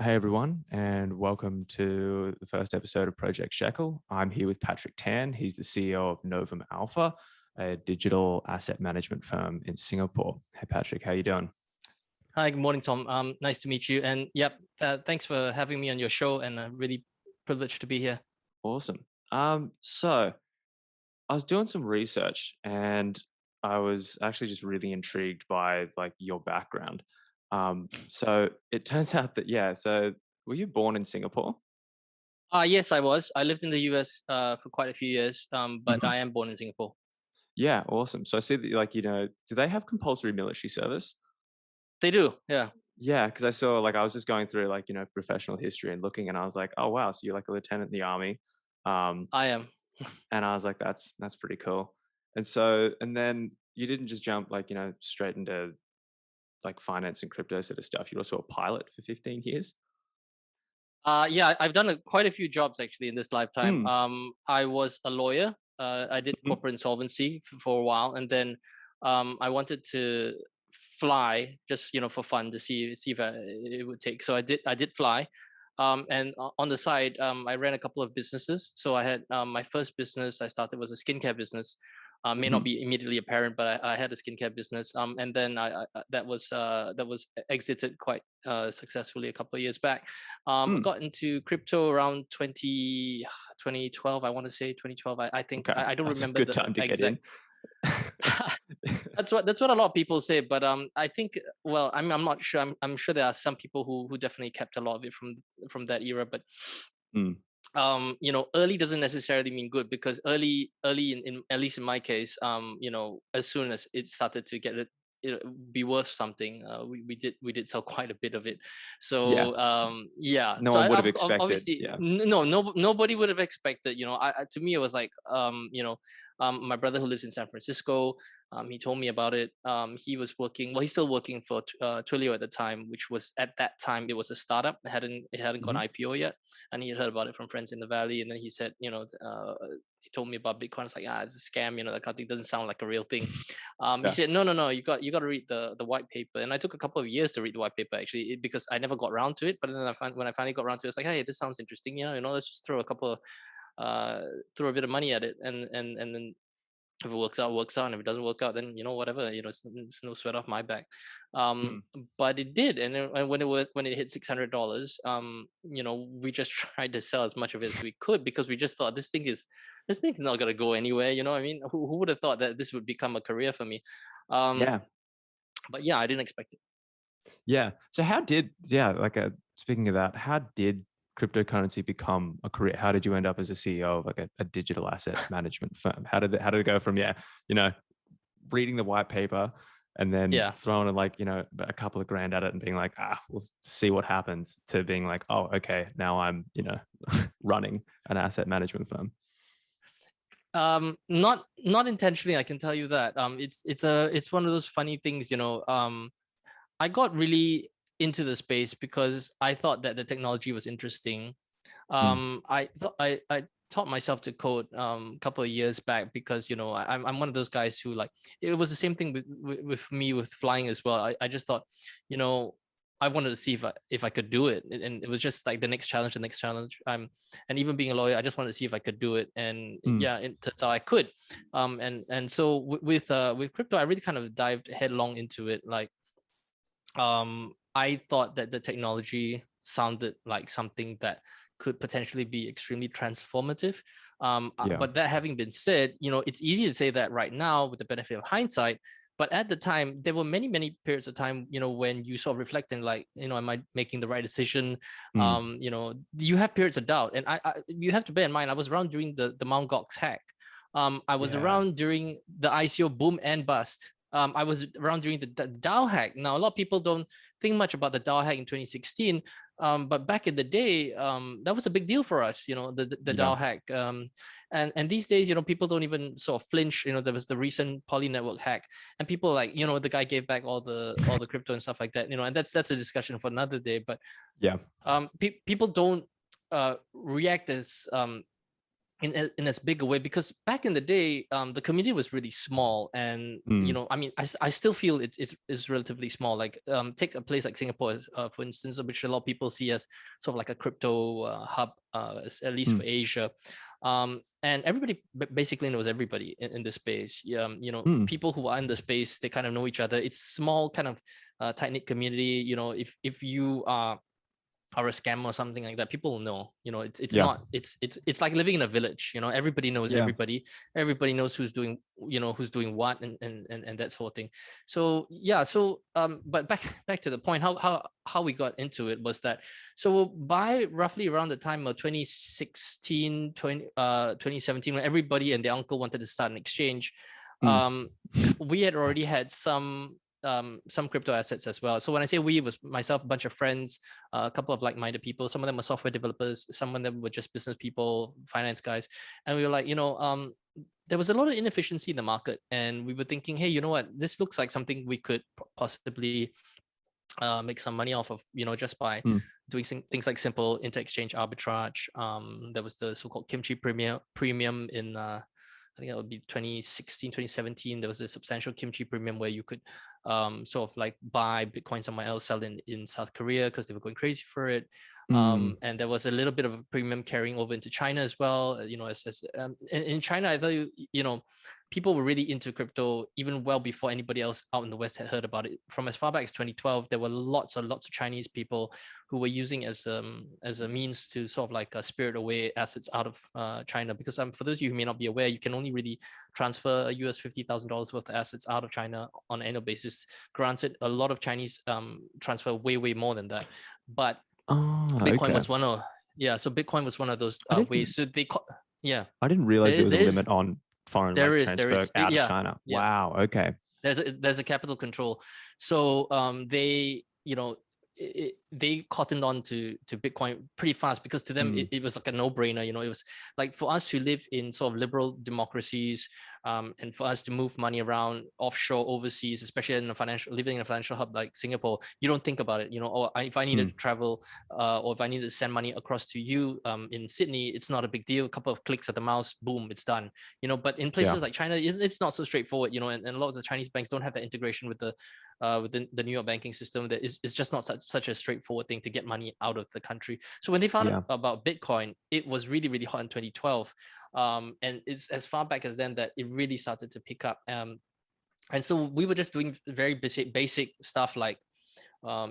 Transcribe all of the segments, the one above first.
Hey everyone, and welcome to the first episode of Project Shekel. I'm here with Patrick Tan. He's the CEO of Novum Alpha, a digital asset management firm in Singapore. Hey Patrick, how you doing? Hi, good morning, Tom. Nice to meet you. And yep, thanks for having me on your show, and really privileged to be here. Awesome. So I was doing some research, and I was actually just really intrigued by like your background. So it turns out that so were you born in Singapore? Yes, I was. I lived in the US for quite a few years, but I am born in Singapore. Yeah, awesome. So I see that do they have compulsory military service? They do, yeah. Yeah, because I saw I was just going through professional history and looking, and I was like, oh wow, so you're like a lieutenant in the army, um, I am. and I was like, that's pretty cool. And then you didn't just jump straight into like finance and crypto sort of stuff. You're also a pilot for 15 years. Yeah, I've done quite a few jobs actually in this lifetime. Mm. I was a lawyer. I did Hmm. corporate insolvency for a while, and then I wanted to fly just for fun to see if it would take. So I did fly, and on the side, I ran a couple of businesses. So I had my first business I started was a skincare business. May not Hmm. be immediately apparent, but I had a skincare business, and then that was exited quite successfully a couple of years back. I Mm. got into crypto around 2012. I want to say 2012. I think Okay, I don't that's a remember good the time to get exact. in. That's what a lot of people say, but I think, well, I'm not sure. I'm sure there are some people who definitely kept a lot of it from that era, but Mm. early doesn't necessarily mean good, because early in at least in my case, as soon as it started to be worth something, we did sell quite a bit of it. Yeah, So yeah, no so one would have expected. obviously Yeah. nobody would have expected. To me it was like, my brother who lives in San Francisco, he told me about it. He was working, well, he's still working for Twilio at the time, which was, at that time, it was a startup. It hadn't gone Hmm. IPO yet, and he had heard about it from friends in the valley. And then he said, he told me about Bitcoin. It's like, it's a scam, that kind of thing doesn't sound like a real thing. He Yeah. said, no, you got to read the white paper. And I took a couple of years to read the white paper, actually, because I never got around to it. But then when I finally got around to it, it's like, hey, this sounds interesting. Let's just throw a bit of money at it, and then if it works out, works out. And if it doesn't work out, then whatever. It's no sweat off my back. Um, Mm. but it did, and when it hit $600, we just tried to sell as much of it as we could, because we just thought this thing's not gonna go anywhere. You know what I mean? Who would have thought that this would become a career for me? Um, Yeah. but yeah, I didn't expect it. Yeah. So how did speaking of that, how did cryptocurrency become a career? How did you end up as a CEO of like a digital asset management firm? How did it go from you know, reading the white paper and then Yeah. throwing a couple of grand at it and being like, we'll see what happens, to being like, oh, okay, now I'm, running an asset management firm. Not intentionally, I can tell you that. It's one of those funny things. I got really into the space because I thought that the technology was interesting. Mm. I taught myself to code a couple of years back, because I'm one of those guys who, like, it was the same thing with me with flying as well. I just thought, you know I wanted to see if I could do it, and it was just like the next challenge. And even being a lawyer, I just wanted to see if I could do it, and Mm. yeah, it turns out I could. And so with crypto, I really kind of dived headlong into it. Like, I thought that the technology sounded like something that could potentially be extremely transformative. Yeah. But that having been said, it's easy to say that right now with the benefit of hindsight. But at the time, there were many, many periods of time, when you sort of reflect and, like, am I making the right decision? Mm. You have periods of doubt, and you have to bear in mind, I was around during the Mt. Gox hack. I was Yeah. around during the ICO boom and bust. I was around during the DAO hack. Now, a lot of people don't think much about the DAO hack in 2016, but back in the day, that was a big deal for us. The Yeah. DAO hack, and these days, people don't even sort of flinch. There was the recent Poly network hack, and people, like, the guy gave back all the crypto and stuff like that. And that's a discussion for another day. But Yeah. people don't react as in as big a way, because back in the day, the community was really small, and Mm, I mean, I still feel it's relatively small. Like, take a place like Singapore, for instance, which a lot of people see as sort of like a crypto hub, at least mm, for Asia. And everybody basically knows everybody in this space. mm. People who are in the space, they kind of know each other. It's small, kind of tight knit community. If you are a scam or something like that, people will know. It's Yeah. not it's like living in a village. Everybody knows Yeah. everybody. Everybody knows who's doing who's doing what, and that sort of thing. So yeah, so but back to the point, how we got into it was that, so by roughly around the time of 2016, 2017, when everybody and their uncle wanted to start an exchange, Mm, we had already had some crypto assets as well. So when I say we, it was myself, a bunch of friends, a couple of like-minded people. Some of them were software developers, some of them were just business people, finance guys, and we were like, there was a lot of inefficiency in the market, and we were thinking, hey, you know what? This looks like something we could possibly make some money off of, just by mm, doing things like simple inter-exchange arbitrage. There was the so-called kimchi premium in I think it would be 2016, 2017. There was a substantial kimchi premium where you could sort of like buy Bitcoin somewhere else, sell in South Korea because they were going crazy for it. mm. And there was a little bit of a premium carrying over into China as well. In China, I thought, people were really into crypto even well before anybody else out in the West had heard about it. From as far back as 2012, there were lots and lots of Chinese people who were using as a means to sort of like spirit away assets out of China. Because for those of you who may not be aware, you can only really transfer a US $50,000 worth of assets out of China on an annual basis. Granted, a lot of Chinese transfer way more than that, but Ah, Bitcoin okay. was one of yeah. So Bitcoin was one of those I didn't ways. So yeah. I didn't realize there was a There is limit on foreign there like is there transfer is out of yeah, China. yeah. Wow. Okay. There's a capital control. So they they cottoned on to Bitcoin pretty fast, because to them Mm, it was like a no-brainer. It was like, for us who live in sort of liberal democracies, and for us to move money around offshore, overseas, especially living in a financial hub like Singapore, you don't think about it. Or if I needed mm. to travel, or if I needed to send money across to you in Sydney, it's not a big deal. A couple of clicks of the mouse, boom, it's done. But in Yeah. places like China, it's not so straightforward. And a lot of the Chinese banks don't have that integration with the New York banking system. That is just not such a straightforward thing to get money out of the country. So when they found out Yeah. about Bitcoin, it was really, really hot in 2012. And it's as far back as then that it really started to pick up. And so we were just doing very basic stuff like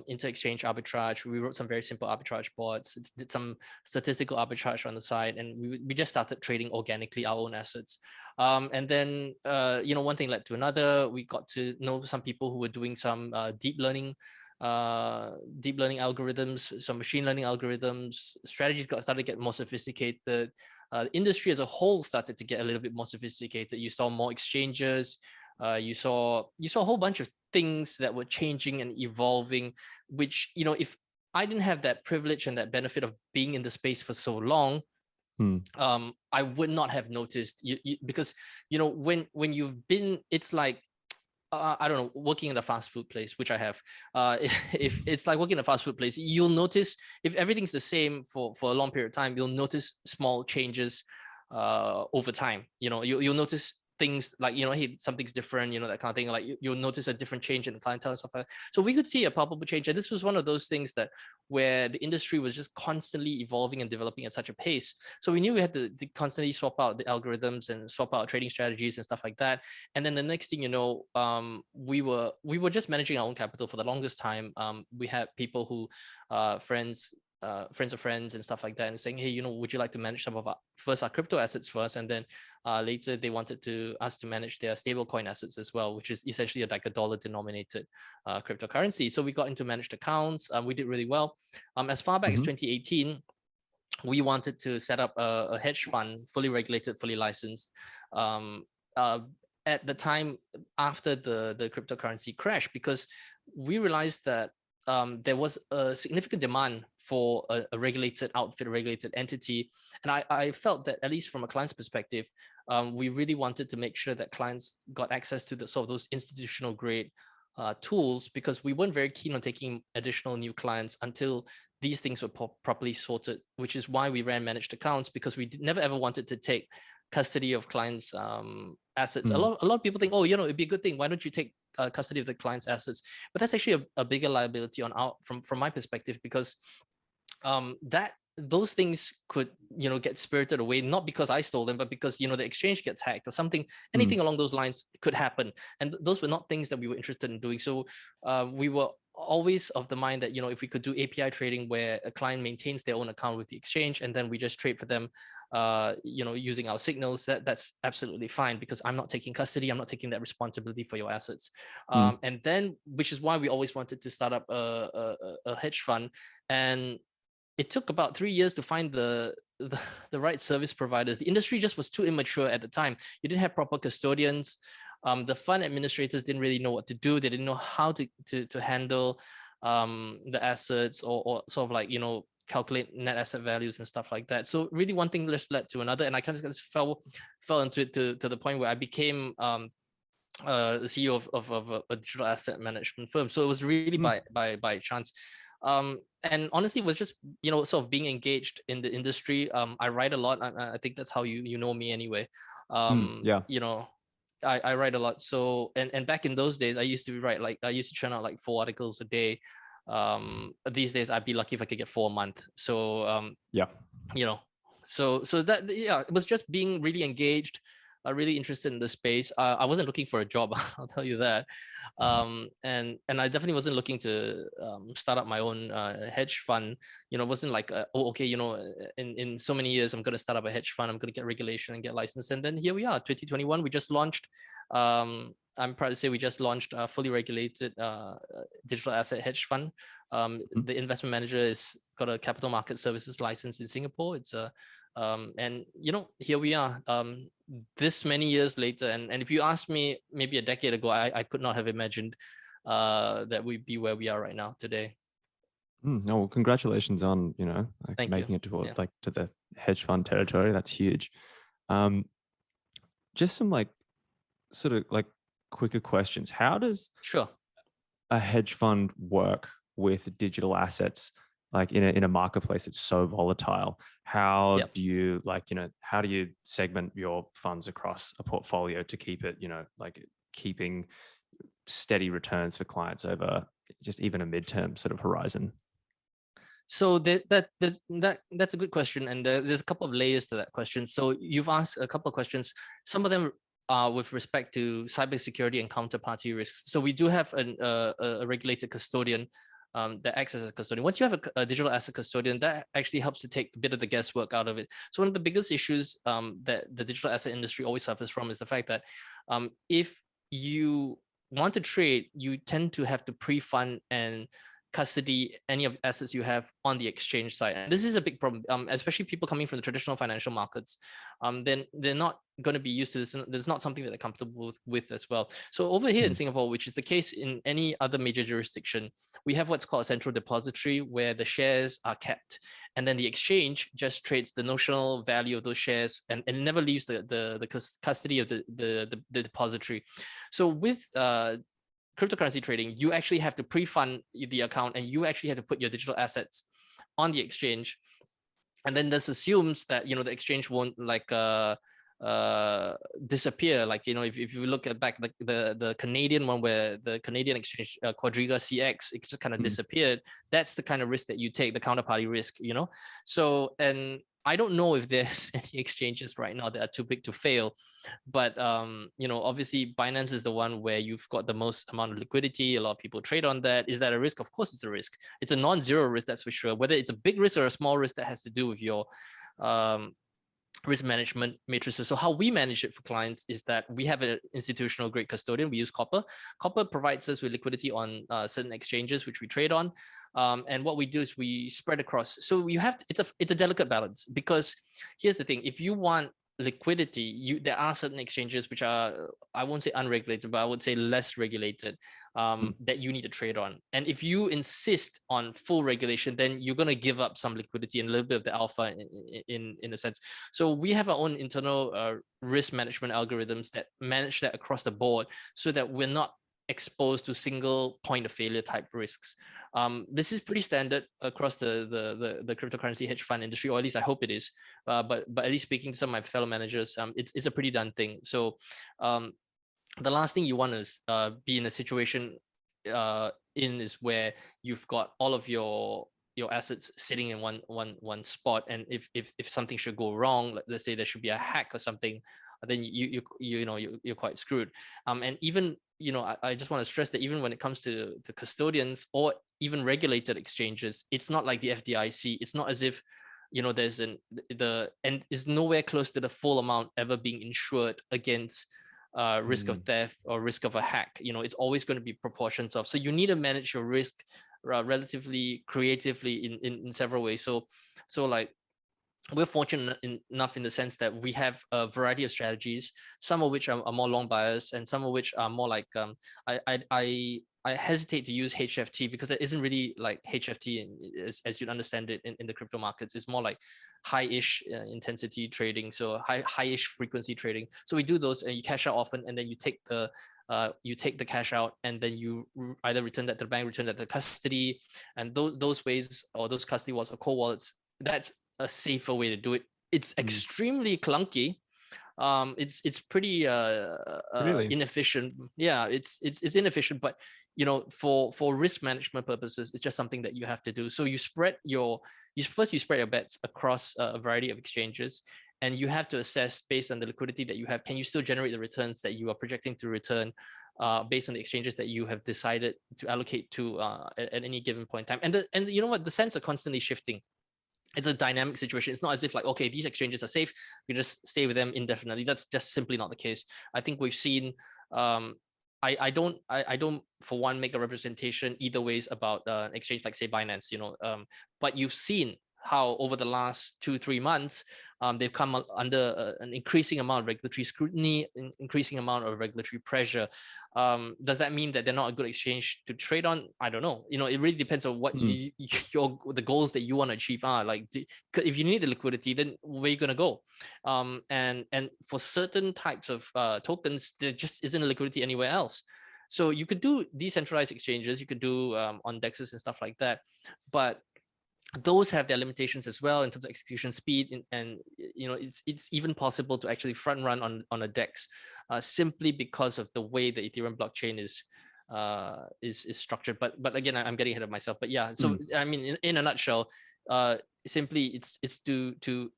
inter-exchange arbitrage. We wrote some very simple arbitrage boards, did some statistical arbitrage on the side, and we just started trading organically our own assets. And then one thing led to another. We got to know some people who were doing some deep learning algorithms, some machine learning algorithms. Strategies started to get more sophisticated. The industry as a whole started to get a little bit more sophisticated. You saw more exchanges. You saw a whole bunch of things that were changing and evolving, which, if I didn't have that privilege and that benefit of being in the space for so long, Mm, I would not have noticed. Because when you've been, it's like, I don't know, working in a fast food place, which I have. If it's like working in a fast food place, you'll notice, if everything's the same for a long period of time, you'll notice small changes over time. You'll notice things like, hey, something's different, that kind of thing. Like you'll notice a different change in the clientele and stuff like that. So we could see a palpable change, and this was one of those things that where the industry was just constantly evolving and developing at such a pace. So we knew we had to constantly swap out the algorithms and swap out trading strategies and stuff like that. And then the next thing you know, we were just managing our own capital for the longest time. We had people who, friends of friends and stuff like that, and saying, hey, would you like to manage some of our crypto assets first, and then later they wanted us to manage their stablecoin assets as well, which is essentially like a dollar denominated cryptocurrency. So we got into managed accounts. We did really well. As far back as mhm. 2018, we wanted to set up a hedge fund, fully regulated, fully licensed. Um, uh, at the time after the cryptocurrency crash, because we realized that there was a significant demand for a regulated outfit, a regulated entity. And I felt that, at least from a client's perspective, we really wanted to make sure that clients got access to the sort of those institutional grade tools, because we weren't very keen on taking additional new clients until these things were properly sorted, which is why we ran managed accounts, because we never ever wanted to take custody of clients' assets. Mm, A lot of people think, oh, it'd be a good thing. Why don't you take custody of the client's assets? But that's actually a bigger liability from my perspective, because that those things could get spirited away, not because I stole them, but because the exchange gets hacked or something. mm, Anything along those lines could happen, and those were not things that we were interested in doing. So we were always of the mind that if we could do API trading where a client maintains their own account with the exchange and then we just trade for them using our signals, that's absolutely fine, because I'm not taking custody, I'm not taking that responsibility for your assets. mm, And then, which is why we always wanted to start up a hedge fund. And it took about 3 years to find the right service providers. The industry just was too immature at the time. You didn't have proper custodians. The fund administrators didn't really know what to do. They didn't know how to handle the assets, or sort of like calculate net asset values and stuff like that. So really, one thing just led to another, and I kind of just fell into it to the point where I became the CEO of a digital asset management firm. So it was really mm, by chance. And honestly, it was just sort of being engaged in the industry. I write a lot. I think that's how you know me anyway. yeah. I write a lot. So and back in those days, I used to write, like, I used to churn out like 4 articles a day. These days I'd be lucky if I could get 4 a month. So Yeah. you know so that, yeah, it was just being really engaged, really interested in the space. I wasn't looking for a job, I'll tell you that. And I definitely wasn't looking to start up my own hedge fund. It wasn't like oh, okay, in so many years I'm going to start up a hedge fund, I'm going to get regulation and get licensed, and then here we are, 2021. We just launched, I'm proud to say we just launched a fully regulated digital asset hedge fund. Mm, The investment manager is got a capital market services license in Singapore. It's a and here we are, this many years later. And if you asked me maybe a decade ago, I could not have imagined that we'd be where we are right now today. No, well, congratulations on like Thank you. making it Yeah, to the hedge fund territory. That's huge. Um, just some like sort of like quicker questions. How does sure. a hedge fund work with digital assets, like in a marketplace that's so volatile? How Yep. do you how do you segment your funds across a portfolio to keep it like keeping steady returns for clients over just even a midterm sort of horizon? So that's a good question, and there's a couple of layers to that question. So you've asked a couple of questions. Some of them are with respect to cybersecurity and counterparty risks. So we do have a regulated custodian that acts as a custodian. Once you have a digital asset custodian, that actually helps to take a bit of the guesswork out of it. So one of the biggest issues that the digital asset industry always suffers from is the fact that if you want to trade, you tend to have to pre-fund and custody any of the assets you have on the exchange side. And this is a big problem, especially people coming from the traditional financial markets. Then they're not going to be used to this. And there's not something that they're comfortable with as well. So over here in Mm, Singapore, which is the case in any other major jurisdiction, we have what's called a central depository where the shares are kept. And then the exchange just trades the notional value of those shares and never leaves the custody of the depository. So with cryptocurrency trading, you actually have to pre-fund the account and you actually have to put your digital assets on the exchange. And then this assumes that the exchange won't disappear. Like if you look at back the Canadian one, where the Canadian exchange Quadriga CX, it just kind of mm, disappeared. That's the kind of risk that you take, the counterparty risk. So, and I don't know if there's any exchanges right now that are too big to fail, but obviously Binance is the one where you've got the most amount of liquidity. A lot of people trade on that. Is that a risk? Of course it's a risk. It's a non-zero risk, that's for sure. Whether it's a big risk or a small risk, that has to do with your risk management matrices. So how we manage it for clients is that we have an institutional grade custodian. We use Copper. Copper provides us with liquidity on certain exchanges which we trade on, and what we do is we spread across. So you have it's a delicate balance, because here's the thing: if you want liquidity, there are certain exchanges which are, I won't say unregulated, but I would say less regulated, mm, that you need to trade on. And if you insist on full regulation, then you're going to give up some liquidity and a little bit of the alpha in a sense. So we have our own internal risk management algorithms that manage that across the board, so that we're not exposed to single point of failure type risks. This is pretty standard across the cryptocurrency hedge fund industry, or at least I hope it is. But at least speaking to some of my fellow managers, it's a pretty done thing. So the last thing you want is be in a situation is where you've got all of your assets sitting in one spot, and if something should go wrong, let's say there should be a hack or something, then you're quite screwed. And even I just want to stress that even when it comes to custodians or even regulated exchanges, it's not like the FDIC. It's not as if there's and is nowhere close to the full amount ever being insured against risk of theft or risk of a hack. It's always going to be proportions of. So you need to manage your risk relatively creatively in several ways. So like, we're fortunate enough in the sense that we have a variety of strategies, some of which are more long bias, and some of which are more like I hesitate to use HFT because it isn't really like HFT as you'd understand it in the crypto markets. It's more like high-ish intensity trading, so high-ish frequency trading. So we do those, and you cash out often, and then you take the cash out, and then you either return that to the bank, return that to custody, and those ways, or those custody wallets or core wallets, that's a safer way to do it. It's extremely clunky. It's pretty Really? inefficient. Yeah, it's inefficient, but for risk management purposes, it's just something that you have to do. So you spread your bets across a variety of exchanges, and you have to assess based on the liquidity that you have, can you still generate the returns that you are projecting to return based on the exchanges that you have decided to allocate to at any given point in time. And you know what, the cents are constantly shifting. It's a dynamic situation. It's not as if like, okay, these exchanges are safe, we just stay with them indefinitely. That's just simply not the case. I think we've seen I don't for one make a representation either ways about an exchange like say Binance, but you've seen how over the last 2-3 months they've come under an increasing amount of regulatory scrutiny, increasing amount of regulatory pressure. Does that mean that they're not a good exchange to trade on? I don't know. It really depends on what the goals that you want to achieve are. Like, if you need the liquidity, then where are you going to go? And for certain types of tokens, there just isn't a liquidity anywhere else. So you could do decentralized exchanges, you could do on dexes and stuff like that, but those have their limitations as well in terms of execution speed, and it's even possible to actually front run on a DEX simply because of the way the Ethereum blockchain is structured. But again, I'm getting ahead of myself. But yeah, so I mean, in a nutshell, simply it's the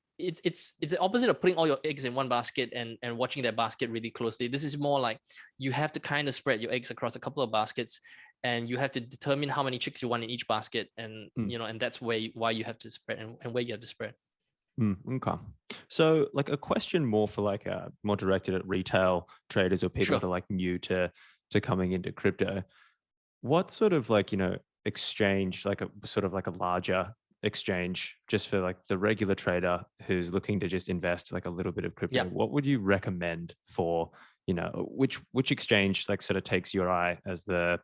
opposite of putting all your eggs in one basket and watching that basket really closely. This is more like you have to kind of spread your eggs across a couple of baskets, and you have to determine how many chicks you want in each basket, and and that's why you have to spread and where you have to spread. Okay. So like a question more for like more directed at retail traders or people that are like new to coming into crypto. What sort of like, exchange, like a sort of like a larger exchange just for like the regular trader who's looking to just invest like a little bit of crypto, what would you recommend for, which exchange like sort of takes your eye as the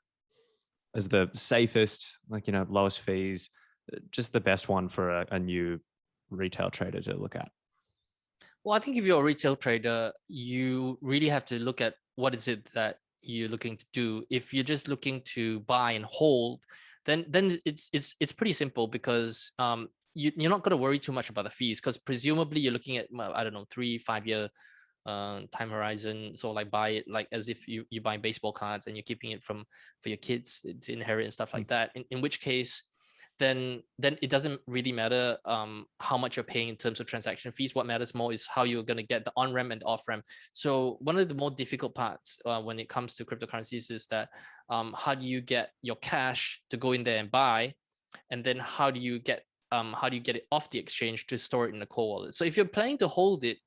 safest, like, lowest fees, just the best one for a new retail trader to look at? Well, I think if you're a retail trader, you really have to look at what is it that you're looking to do. If you're just looking to buy and hold, then it's pretty simple, because you're not going to worry too much about the fees, because presumably you're looking at, I don't know, 3-5 year time horizon. So like buy it like as if you buy baseball cards and you're keeping it for your kids to inherit and stuff like that. In which case, then it doesn't really matter how much you're paying in terms of transaction fees. What matters more is how you're going to get the on-ramp and off-ramp. So one of the more difficult parts when it comes to cryptocurrencies is that how do you get your cash to go in there and buy, and then how do you get it off the exchange to store it in the core wallet? So if you're planning to hold it,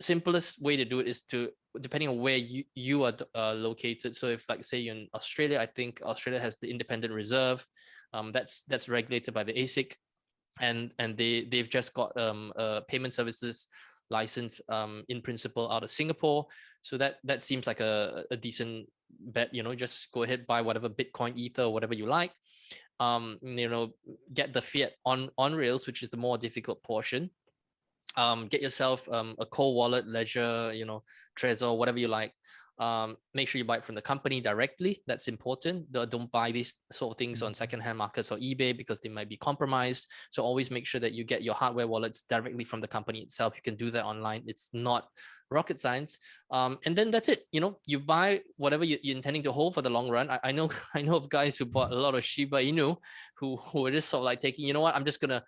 simplest way to do it is to, depending on where you are located. So if like say you're in Australia, I think Australia has the independent reserve. That's regulated by the ASIC, and they've just got a payment services license in principle out of Singapore. So that seems like a decent bet. Just go ahead, buy whatever Bitcoin, Ether, or whatever you like. Get the fiat on rails, which is the more difficult portion. Get yourself a core wallet, Ledger, Trezor, whatever you like. Make sure you buy it from the company directly. That's important. Don't buy these sort of things on secondhand markets or eBay because they might be compromised. So always make sure that you get your hardware wallets directly from the company itself. You can do that online. It's not rocket science. And then that's it. You buy whatever you're intending to hold for the long run. I know I know of guys who bought a lot of Shiba Inu who were just sort of like taking, you know what, I'm going to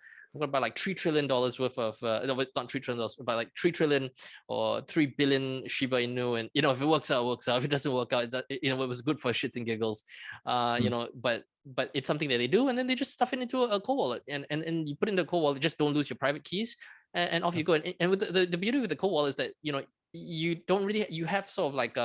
buy like $3 trillion worth of, no, not $3 trillion, but like 3 trillion or 3 billion Shiba Inu. And, if it works out, it works out. If it doesn't work out, it was good for shits and giggles. But it's something that they do. And then they just stuff it into a cold wallet and you put it in the cold wallet, just don't lose your private keys and off you go. And with the beauty with the cold wallet is that, you don't really, you have sort of like,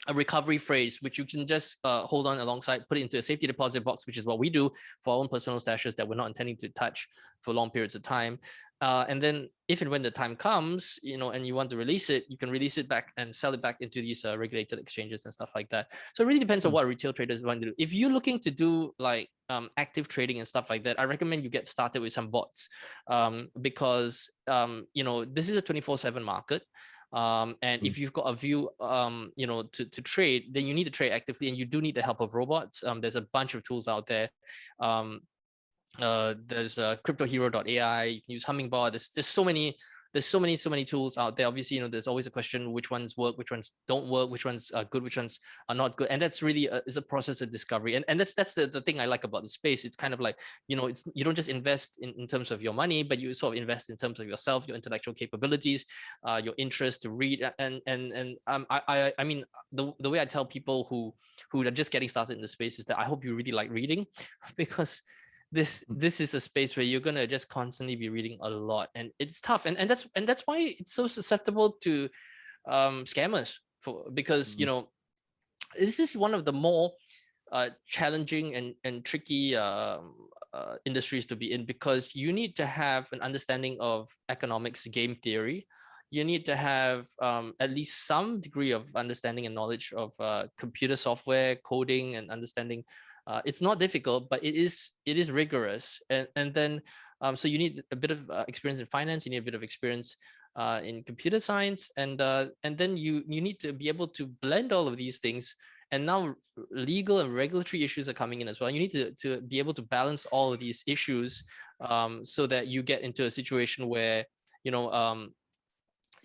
a recovery phrase, which you can just hold on alongside, put it into a safety deposit box, which is what we do for our own personal stashes that we're not intending to touch for long periods of time. And then if and when the time comes, and you want to release it, you can release it back and sell it back into these regulated exchanges and stuff like that. So it really depends on what retail traders want to do. If you're looking to do like active trading and stuff like that, I recommend you get started with some bots because, this is a 24/7 market. And if you've got a view, to trade, then you need to trade actively, and you do need the help of robots. There's a bunch of tools out there. There's cryptohero.ai. You can use Hummingbird. There's so many tools out there. Obviously, there's always a question: which ones work, which ones don't work, which ones are good, which ones are not good. And that's really is a process of discovery. And that's the thing I like about the space. It's kind of like, it's, you don't just invest in terms of your money, but you sort of invest in terms of yourself, your intellectual capabilities, your interest to read. I mean, the way I tell people who are just getting started in the space is that I hope you really like reading, because this is a space where you're gonna just constantly be reading a lot, and it's tough, and that's why it's so susceptible to scammers, because this is one of the more challenging and tricky industries to be in, because you need to have an understanding of economics, game theory. You need to have at least some degree of understanding and knowledge of computer software, coding, and understanding. It's not difficult, but it is rigorous. And then so you need a bit of experience in finance. You need a bit of experience in computer science, and then you need to be able to blend all of these things. And now legal and regulatory issues are coming in as well. You need to be able to balance all of these issues so that you get into a situation where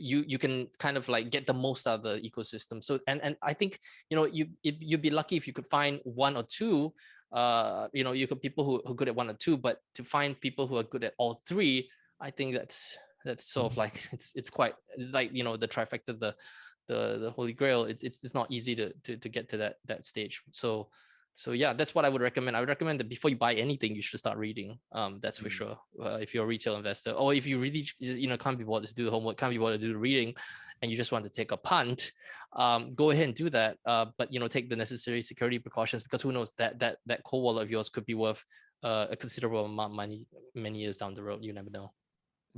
you can kind of like get the most out of the ecosystem. So and I think you'd be lucky if you could find one or two. You could people who are good at one or two, but to find people who are good at all three, I think that's sort of like it's quite like the trifecta, the holy grail. It's not easy to get to that stage. So yeah, that's what I would recommend. I would recommend that before you buy anything, you should start reading. That's for sure. If you're a retail investor, or if you really can't be bothered to do the homework, can't be bothered to do the reading, and you just want to take a punt, go ahead and do that. But take the necessary security precautions, because who knows, that cold wallet of yours could be worth a considerable amount of money many years down the road. You never know.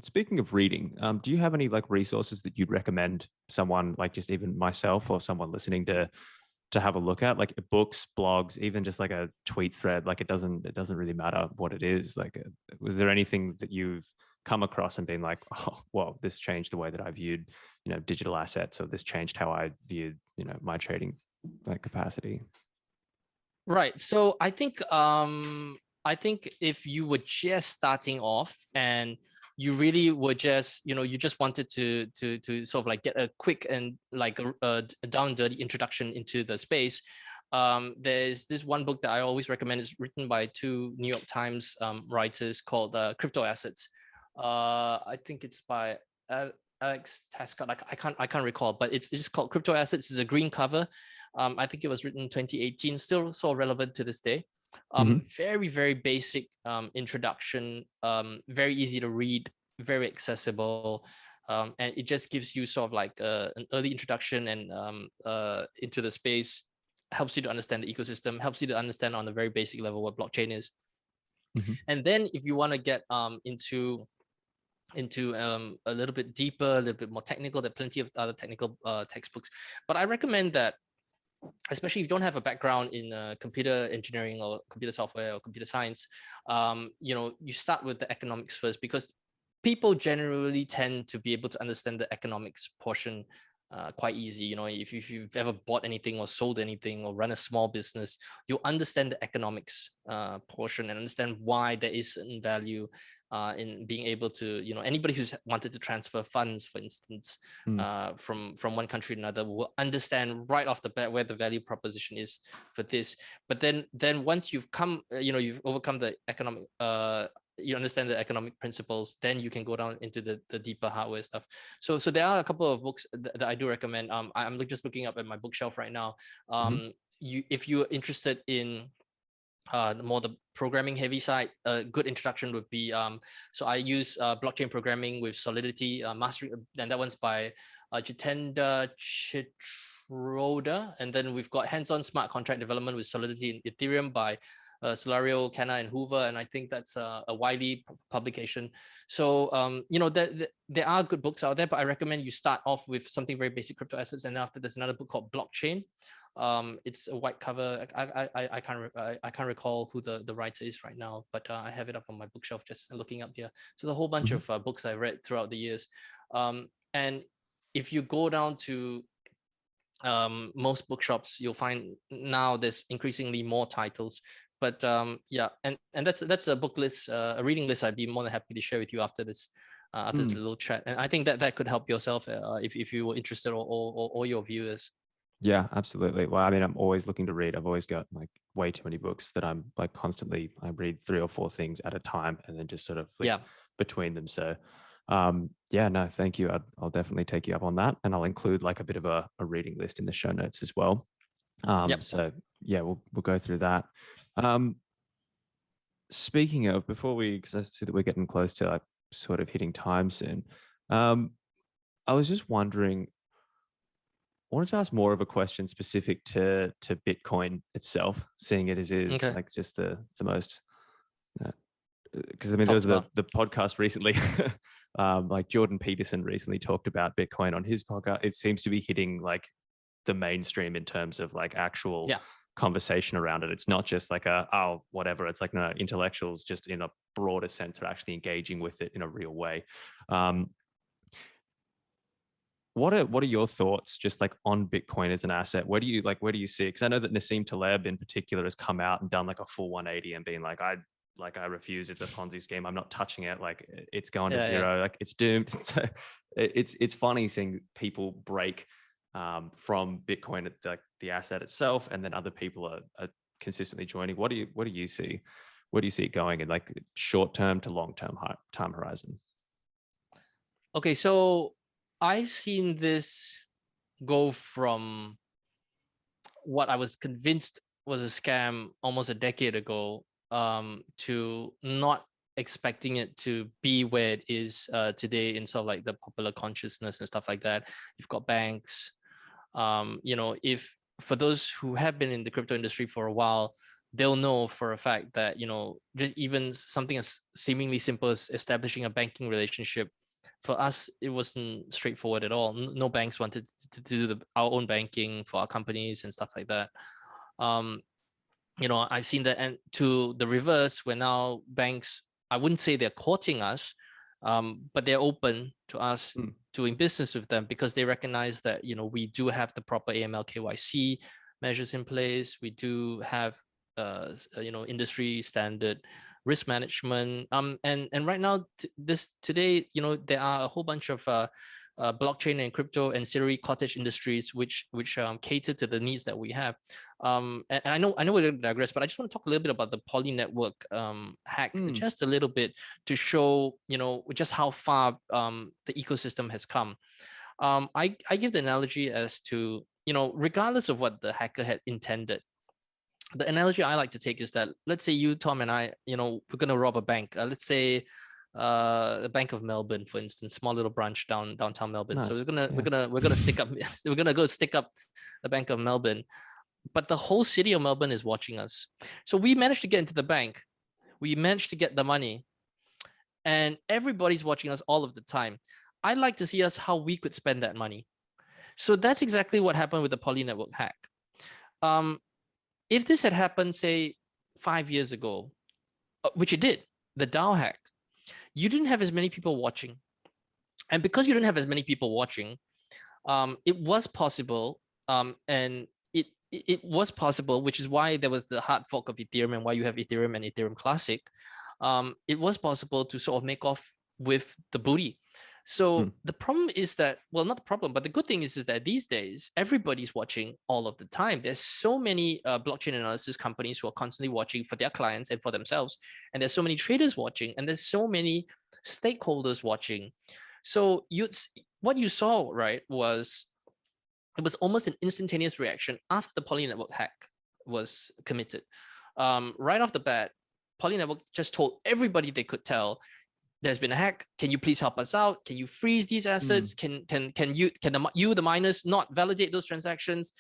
Speaking of reading, do you have any like resources that you'd recommend someone, like just even myself or someone listening, to have a look at, like books, blogs, even just like a tweet thread? Like it doesn't really matter what it is. Like, was there anything that you've come across and been like, oh, well, this changed the way that I viewed, digital assets, or this changed how I viewed, my trading like capacity? Right. So I think if you were just starting off and you really were just, you just wanted to sort of like get a quick and like a down and dirty introduction into the space, there's this one book that I always recommend. It's written by two New York Times writers called Crypto Assets. I think it's by Alex Tascott. I can't recall, but it's just called Crypto Assets. It's a green cover. I think it was written in 2018, still so relevant to this day. Very, very basic introduction, very easy to read, very accessible. And it just gives you sort of like an early introduction and into the space, helps you to understand the ecosystem, helps you to understand on a very basic level what blockchain is. And then if you want to get into a little bit deeper, a little bit more technical, there are plenty of other technical textbooks. But I recommend that, especially if you don't have a background in computer engineering or computer software or computer science, you start with the economics first, because people generally tend to be able to understand the economics portion quite easy. You know, if you've ever bought anything or sold anything or run a small business, you'll understand the economics portion and understand why there is certain value in being able to, you know, anybody who's wanted to transfer funds, for instance, Mm. from one country to another will understand right off the bat where the value proposition is for this. But then once you've come, you know, you've overcome the economic you understand the economic principles, then you can go down into the deeper hardware stuff. So there are a couple of books that I do recommend. I'm just looking up at my bookshelf right now. Mm-hmm. If you're interested in more the programming heavy side, a good introduction would be so I use blockchain programming with Solidity mastering, and that one's by Jitendra Chitroda. And then we've got hands-on smart contract development with Solidity and Ethereum by Solario, Canna, and Hoover, and I think that's a Wiley publication. So you know, there are good books out there, but I recommend you start off with something very basic, crypto assets, and after there's another book called Blockchain. It's a white cover. I can't recall who the writer is right now, but I have it up on my bookshelf just looking up here. So the whole bunch Mm-hmm. of books I read throughout the years, and if you go down to most bookshops, you'll find now there's increasingly more titles. But yeah, and that's a book list, a reading list. I'd be more than happy to share with you after this little chat. And I think that could help yourself if you were interested, or your viewers. Yeah, absolutely. Well, I mean, I'm always looking to read. I've always got like way too many books that I'm like constantly, I read 3 or 4 things at a time and then just sort of flick Yeah. between them. So, yeah, no, thank you. I'll definitely take you up on that. And I'll include like a bit of a reading list in the show notes as well. Yep. So yeah, we'll go through that. Um, Speaking of, before we, because I see that we're getting close to like sort of hitting time soon. I was just wondering, I wanted to ask more of a question specific to Bitcoin itself, seeing it as is Okay. like just the most, because I mean there Talked was about. the podcast recently, like Jordan Peterson recently talked about Bitcoin on his podcast. It seems to be hitting like the mainstream in terms of like actual Yeah. conversation around it. It's not just like a oh whatever. It's like no, intellectuals just in a broader sense are actually engaging with it in a real way. Um, what are your thoughts just like on Bitcoin as an asset? Where do you see it? Because I know that Nassim Taleb in particular has come out and done like a full 180 and being like, I refuse. It's a Ponzi scheme. I'm not touching it. Like it's going to Yeah. Yeah. zero. Like it's doomed. So it's funny seeing people break from Bitcoin at the asset itself, and then other people are consistently joining. What do you see? Where do you see it going in like short term to long term time horizon? Okay. So I've seen this go from what I was convinced was a scam almost a decade ago, to not expecting it to be where it is today in sort of like the popular consciousness and stuff like that. You've got banks. You know, if for those who have been in the crypto industry for a while, they'll know for a fact that, you know, just even something as seemingly simple as establishing a banking relationship, for us it wasn't straightforward at all. No banks wanted to do our own banking for our companies and stuff like that. um you know, I've seen that, and to the reverse, where now banks, I wouldn't say they're courting us, but they're open to us Mm. doing business with them because they recognize that, you know, we do have the proper AML KYC measures in place. We do have you know, industry standard risk management. And right now, today, you know, there are a whole bunch of blockchain and crypto ancillary cottage industries which cater to the needs that we have. And I know we're going to digress, but I just want to talk a little bit about the Poly network hack, Mm. just a little bit, to show, you know, just how far the ecosystem has come. I give the analogy as to, you know, regardless of what the hacker had intended, the analogy I like to take is that, let's say you, Tom, and I, you know, we're going to rob a bank. Let's say the Bank of Melbourne, for instance, small little branch downtown Melbourne. So Nice. Yeah. we're gonna stick up we're gonna go stick up the Bank of Melbourne, but the whole city of Melbourne is watching us. So we managed to get into the bank, we managed to get the money, and everybody's watching us all of the time. I'd like to see us how we could spend that money. So that's exactly what happened with the Poly network hack. Um, if this had happened, say, 5 years ago, which it did, the DAO hack, you didn't have as many people watching. And because you didn't have as many people watching, It was possible, and it was possible, which is why there was the hard fork of Ethereum and why you have Ethereum and Ethereum Classic. It was possible to sort of make off with the booty. So the problem is that, well, not the problem, but the good thing is that these days everybody's watching all of the time. There's so many blockchain analysis companies who are constantly watching for their clients and for themselves, and there's so many traders watching, and there's so many stakeholders watching. So what you saw, right, was it was almost an instantaneous reaction after the Poly Network hack was committed. Right off the bat, Poly Network just told everybody they could tell, there's been a hack. Can you please help us out? Can you freeze these assets? Can the miners not validate those transactions?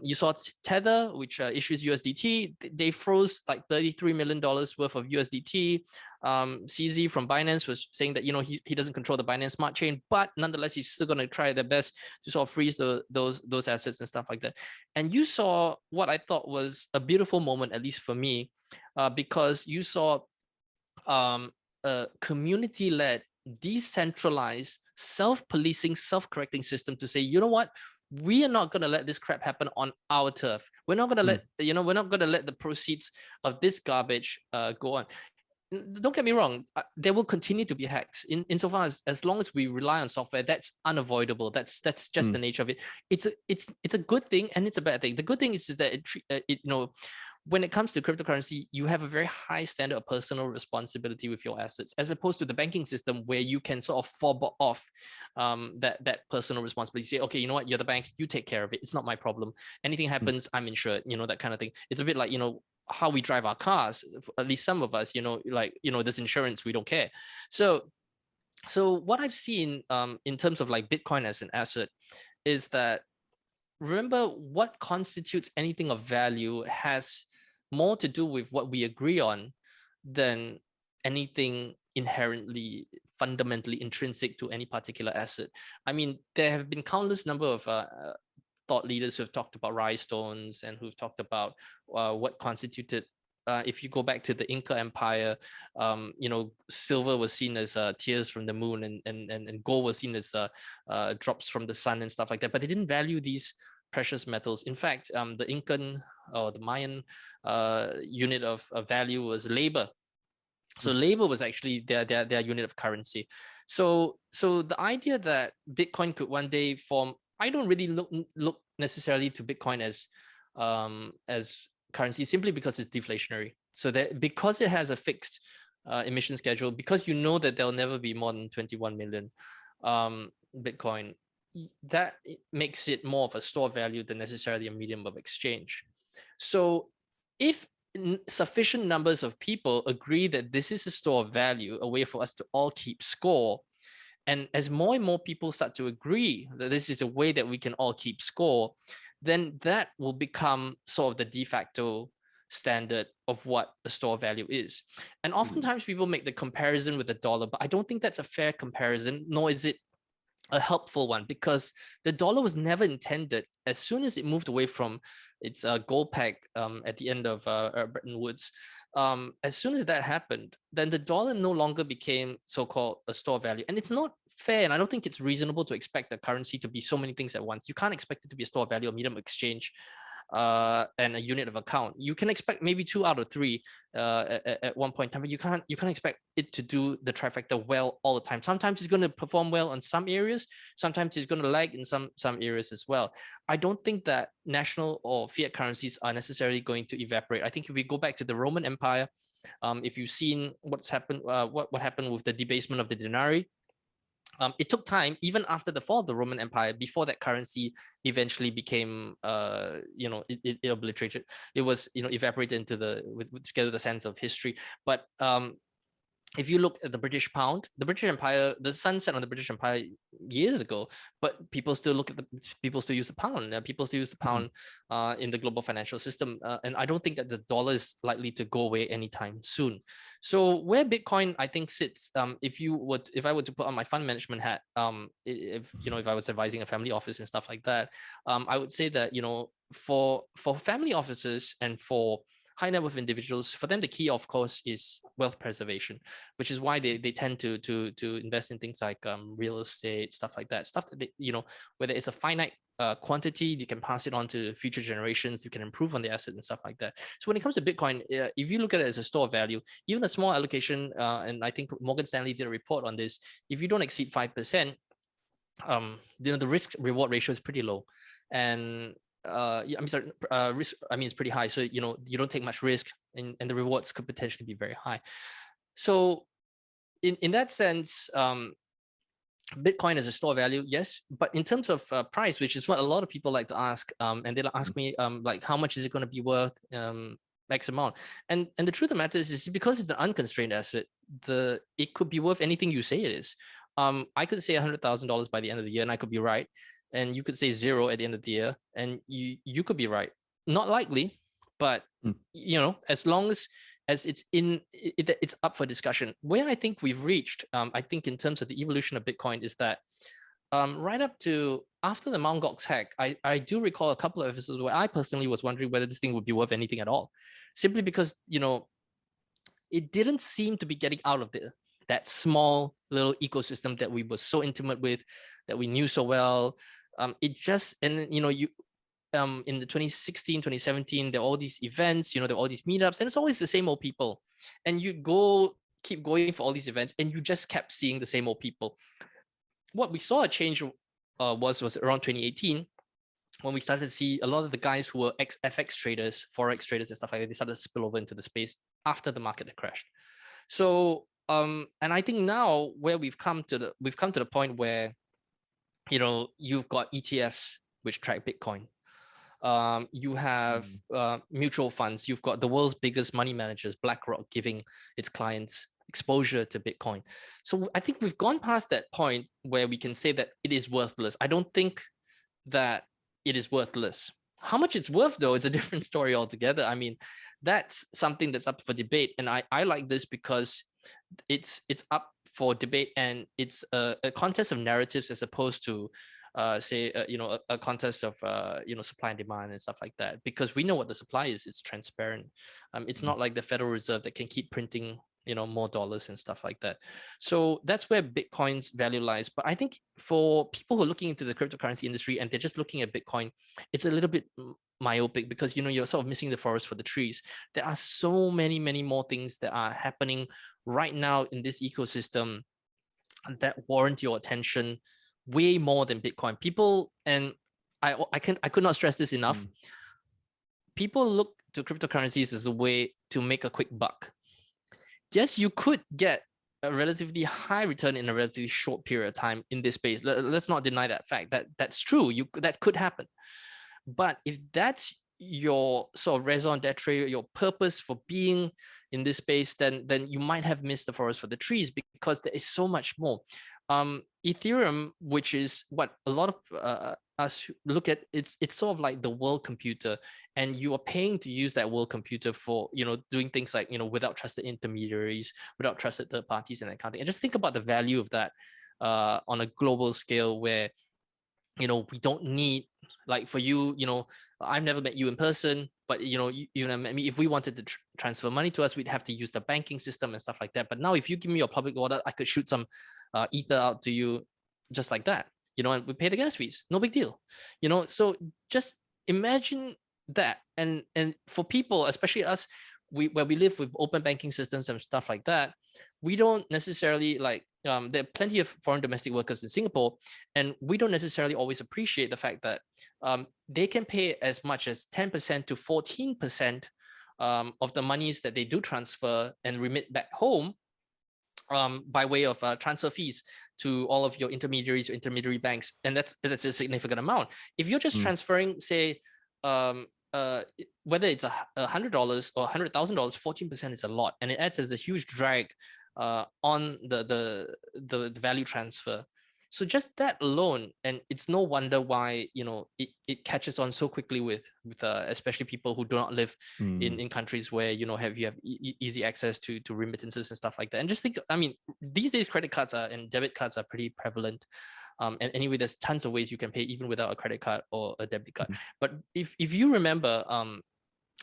You saw Tether, which issues USDT. They froze like $33 million worth of USDT. CZ from Binance was saying that he doesn't control the Binance Smart Chain, but nonetheless he's still going to try their best to sort of freeze those assets and stuff like that. And you saw what I thought was a beautiful moment, at least for me, because you saw a community-led, decentralized, self-policing, self-correcting system to say, you know what, we are not going to let this crap happen on our turf. We're not going to let we're not going to let the proceeds of this garbage go on. Don't get me wrong, there will continue to be hacks insofar as long as we rely on software. That's unavoidable. That's just the nature of it. It's a good thing and it's a bad thing. The good thing is that when it comes to cryptocurrency, you have a very high standard of personal responsibility with your assets, as opposed to the banking system where you can sort of fob off that personal responsibility. Say, okay, you know what, you're the bank, you take care of it. It's not my problem. Anything happens, I'm insured. That kind of thing. It's a bit like how we drive our cars. At least some of us, there's insurance, we don't care. So what I've seen in terms of like Bitcoin as an asset is that, remember, what constitutes anything of value has more to do with what we agree on than anything inherently, fundamentally intrinsic to any particular asset. I mean, there have been countless number of thought leaders who have talked about rhinestones and who've talked about what constituted. If you go back to the Inca Empire, silver was seen as tears from the moon, and gold was seen as drops from the sun and stuff like that. But they didn't value these precious metals. In fact, the Incan or the Mayan unit of value was labor. So labor was actually their unit of currency. So the idea that Bitcoin could one day form, I don't really look necessarily to Bitcoin as currency, simply because it's deflationary. So that because it has a fixed emission schedule, because that there'll never be more than 21 million Bitcoin, that makes it more of a store of value than necessarily a medium of exchange. So if sufficient numbers of people agree that this is a store of value, a way for us to all keep score, and as more and more people start to agree that this is a way that we can all keep score, then that will become sort of the de facto standard of what a store of value is. And oftentimes people make the comparison with the dollar, but I don't think that's a fair comparison, nor is it a helpful one, because the dollar was never intended, as soon as it moved away from its gold peg at the end of Bretton Woods, as soon as that happened, then the dollar no longer became so-called a store of value. And it's not fair, and I don't think it's reasonable to expect the currency to be so many things at once. You can't expect it to be a store of value, a medium of exchange, and a unit of account. You can expect maybe 2 out of 3 at one point in time, but you can't expect it to do the trifecta well all the time. Sometimes it's going to perform well in some areas, sometimes it's going to lag in some areas as well. I don't think that national or fiat currencies are necessarily going to evaporate. I think if we go back to the Roman Empire, if you've seen what's happened, what happened with the debasement of the denarii, it took time, even after the fall of the Roman Empire, before that currency eventually became, it obliterated. It was, evaporated into together the sands of history. But if you look at the British pound, the British Empire, the sun set on the British Empire years ago, but people still use the pound. People still use the pound in the global financial system, and I don't think that the dollar is likely to go away anytime soon. So where Bitcoin, I think, sits, if I were to put on my fund management hat, if I was advising a family office and stuff like that, I would say that for family offices and for high net worth individuals, for them, the key, of course, is wealth preservation, which is why they tend to invest in things like real estate, stuff like that, stuff that they, whether it's a finite quantity, you can pass it on to future generations, you can improve on the asset and stuff like that. So when it comes to Bitcoin, if you look at it as a store of value, even a small allocation, and I think Morgan Stanley did a report on this, if you don't exceed 5%, the risk reward ratio is pretty low. And risk, it's pretty high. So, you don't take much risk, and the rewards could potentially be very high. So in that sense, Bitcoin as a store of value, yes, but in terms of price, which is what a lot of people like to ask, and they'll ask me, like, how much is it going to be worth, X amount? And the truth of the matter is because it's an unconstrained asset, it could be worth anything you say it is. I could say $100,000 by the end of the year, and I could be right, and you could say zero at the end of the year, and you could be right. Not likely, but as long as it's up for discussion. Where I think we've reached, I think in terms of the evolution of Bitcoin, is that right up to after the Mt. Gox hack, I do recall a couple of episodes where I personally was wondering whether this thing would be worth anything at all, simply because it didn't seem to be getting out of that small little ecosystem that we were so intimate with, that we knew so well. It just, and in the 2016, 2017, there are all these events, there are all these meetups, and it's always the same old people. And you keep going for all these events, and you just kept seeing the same old people. What we saw a change was around 2018, when we started to see a lot of the guys who were FX traders, Forex traders and stuff like that, they started to spill over into the space after the market had crashed. So, and I think now where we've come to the point where, you've got ETFs which track Bitcoin. You have mutual funds. You've got the world's biggest money managers, BlackRock, giving its clients exposure to Bitcoin. So I think we've gone past that point where we can say that it is worthless. I don't think that it is worthless. How much it's worth, though, is a different story altogether. I mean, that's something that's up for debate. And I like this because it's up for debate, and it's a contest of narratives as opposed to a contest of supply and demand and stuff like that, because we know what the supply is. It's transparent. It's not like the Federal Reserve that can keep printing more dollars and stuff like that. So that's where Bitcoin's value lies. But I think for people who are looking into the cryptocurrency industry and they're just looking at Bitcoin, it's a little bit myopic, because you're sort of missing the forest for the trees. There are so many more things that are happening right now in this ecosystem that warrant your attention way more than Bitcoin. People, and I could not stress this enough. People look to cryptocurrencies as a way to make a quick buck. Yes, you could get a relatively high return in a relatively short period of time in this space. Let's not deny that fact. That's true. That could happen. But if that's your sort of raison d'etre, your purpose for being in this space, then you might have missed the forest for the trees, because there is so much more. Ethereum, which is what a lot of us look at, it's sort of like the world computer, and you are paying to use that world computer for doing things like without trusted intermediaries, without trusted third parties and that kind of thing. And just think about the value of that on a global scale, where we don't need, like, for you, I've never met you in person, but you met me. If we wanted to transfer money to us, we'd have to use the banking system and stuff like that. But now, if you give me your public wallet, I could shoot some ether out to you just like that, and we pay the gas fees, no big deal. So just imagine that. And for people, especially us, where we live with open banking systems and stuff like that, we don't necessarily there are plenty of foreign domestic workers in Singapore, and we don't necessarily always appreciate the fact that they can pay as much as 10% to 14% of the monies that they do transfer and remit back home by way of transfer fees to all of your intermediaries or intermediary banks. And that's a significant amount. If you're just transferring, say, whether it's $100 or $100,000, 14% is a lot, and it adds as a huge drag on the value transfer. So just that alone, and it's no wonder why it catches on so quickly with especially people who do not live in countries where you have easy access to remittances and stuff like that. And just think, I mean, these days credit cards and debit cards are pretty prevalent. And anyway, there's tons of ways you can pay even without a credit card or a debit card. But if you remember,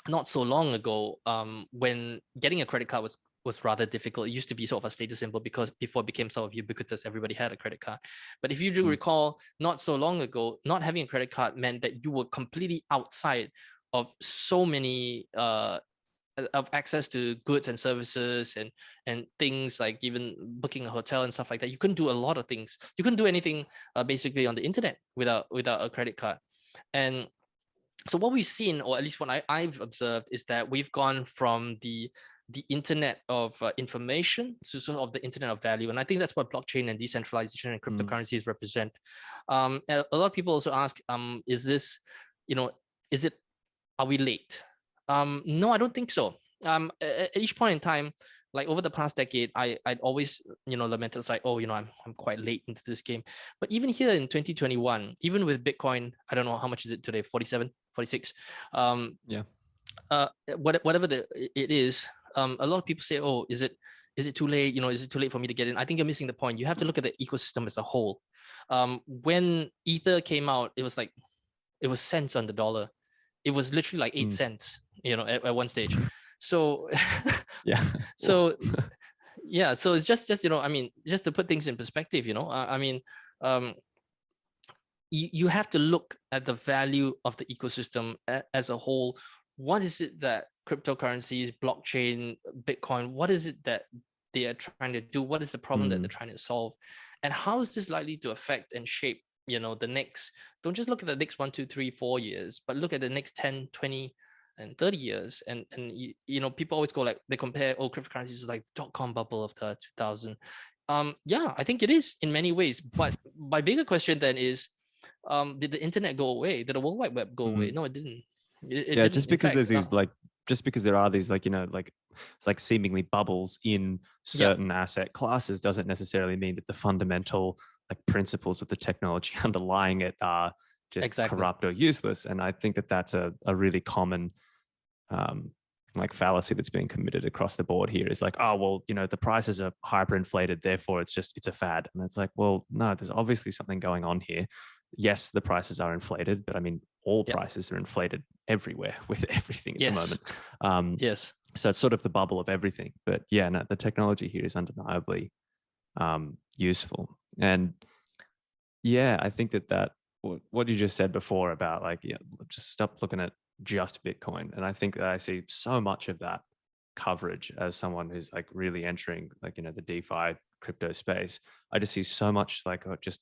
not so long ago, when getting a credit card was rather difficult. It used to be sort of a status symbol because before it became sort of ubiquitous, everybody had a credit card. But if you do Mm. recall, not so long ago, not having a credit card meant that you were completely outside of so many of access to goods and services and things like even booking a hotel and stuff like that. You couldn't do a lot of things. You couldn't do anything basically on the internet without a credit card. And so what we've seen, or at least what I've observed, is that we've gone from the internet of information to sort of the internet of value. And I think that's what blockchain and decentralization and Mm. cryptocurrencies represent. And a lot of people also ask, is this, you know, is it, are we late? No, I don't think so. At each point in time, like over the past decade, I'd always, lamented, it's like, oh, I'm quite late into this game. But even here in 2021, even with Bitcoin, I don't know how much is it today, 47, 46. Yeah. Whatever it is, a lot of people say, oh, is it too late? Is it too late for me to get in? I think you're missing the point. You have to look at the ecosystem as a whole. When Ether came out, it was cents on the dollar. It was literally like 8 cents, at one stage. So, Yeah. so yeah, so it's just just to put things in perspective, um, you have to look at the value of the ecosystem as a whole. What is it that cryptocurrencies, blockchain, Bitcoin, what is it that they are trying to do? What is the problem that they're trying to solve? And how is this likely to affect and shape, the next, don't just look at the next 1, 2, 3, 4 years, but look at the next 10, 20, and 30 years. And people always go like, they compare, oh, cryptocurrencies is like dot-com bubble of the 2000. Yeah, I think it is in many ways. But my bigger question then is, did the internet go away? Did the World Wide Web go away? No, it didn't. It Yeah, didn't. just In because fact, there's these just because there are these it's like seemingly bubbles in yeah, certain asset classes doesn't necessarily mean that the fundamental like principles of the technology underlying it are just exactly. corrupt or useless. And I think that that's a really common like fallacy that's being committed across the board here is like, oh, well, the prices are hyperinflated, therefore it's a fad. And it's like, well, no, there's obviously something going on here. Yes, the prices are inflated, but I mean, all Yeah. prices are inflated everywhere with everything at the Yes. moment. Yes. So it's sort of the bubble of everything. But yeah, no, the technology here is undeniably useful. And yeah, I think that what you just said before about like, yeah, just stop looking at just Bitcoin. And I think that I see so much of that coverage as someone who's like really entering like, the DeFi crypto space. I just see so much like just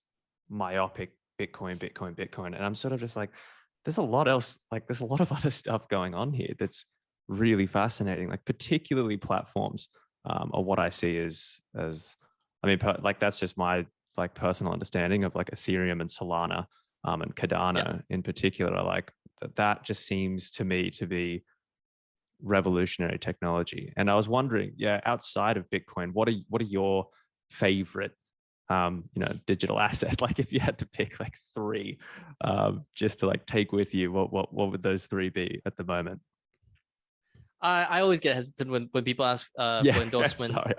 myopic Bitcoin, Bitcoin, Bitcoin. And I'm sort of just like, there's a lot else, like there's a lot of other stuff going on here that's really fascinating, like particularly platforms are what I see as I mean, like that's just my like personal understanding of like Ethereum and Solana and Yeah. Cardano in particular. Like that just seems to me to be revolutionary technology. And I was wondering, outside of Bitcoin, what are your favorite digital asset? Like if you had to pick like three just to like take with you, what would those three be at the moment? I always get hesitant when people ask Yeah, for endorsement sorry.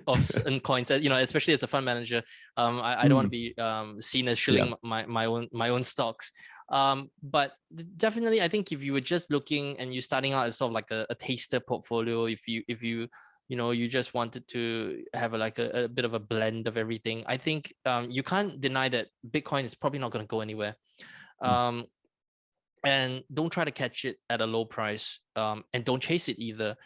of certain coins. Especially as a fund manager, I don't want to be seen as Yeah. shilling my own stocks. But definitely, I think if you were just looking and you're starting out as sort of like a taster portfolio, if you you just wanted to have a bit of a blend of everything, I think you can't deny that Bitcoin is probably not going to go anywhere. Mm. Um, and don't try to catch it at a low price, and don't chase it either.